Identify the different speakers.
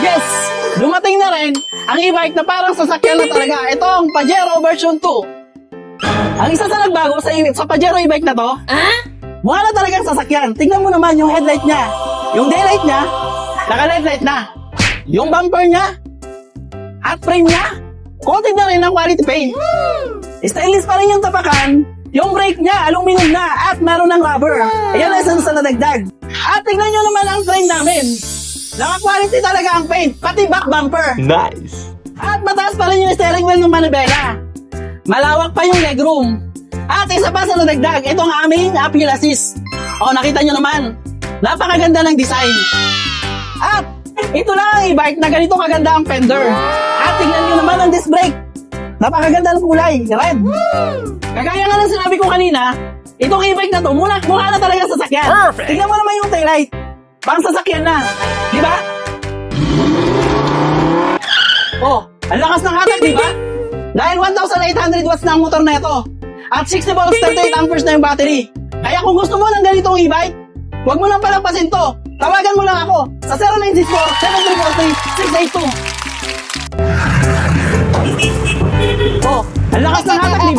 Speaker 1: Yes! Dumating na rin ang e-bike na parang sasakyan na talaga. Ito ang Pajero version 2. Ang isa sa nagbago sa Pajero e-bike na to, mukha na talagang sasakyan. Tingnan mo naman yung headlight niya. Yung daylight niya, naka-headlight na. Yung bumper niya, at frame niya, coated na rin ng quality paint. Stainless pa rin yung tapakan, yung brake niya, aluminum na, at meron ng rubber. Ayan na isa sa nadagdag. At tingnan nyo naman ang frame namin. Naka-quality talaga ang paint, pati back bumper.
Speaker 2: Nice!
Speaker 1: At mataas pa rin yung steering wheel ng manibela. Malawak pa yung legroom. At isa pa sa nadagdag, ito ang aming appeal assist. O, nakita nyo naman, napakaganda ng design. At ito lang ang e-bike na ganito kaganda ang fender. At tingnan nyo naman ang disc brake. Napakaganda ng kulay, red. Kagaya nga ng sinabi ko kanina, itong e-bike na to, mukha na talaga sasakyan.
Speaker 2: Perfect!
Speaker 1: Tingnan mo naman yung taillight. Pang sasakyan na. Di ba? Oh, ang lakas ng hatak, di ba? Dahil 1,800 watts na ang motor na ito. At 60 volts, 38 amperes na yung battery. Kaya kung gusto mo ng ganitong e-bike, huwag mo nang palagpasin to. Tawagan mo lang ako sa 0964-7343-682. Oh, ang lakas ng hatak, di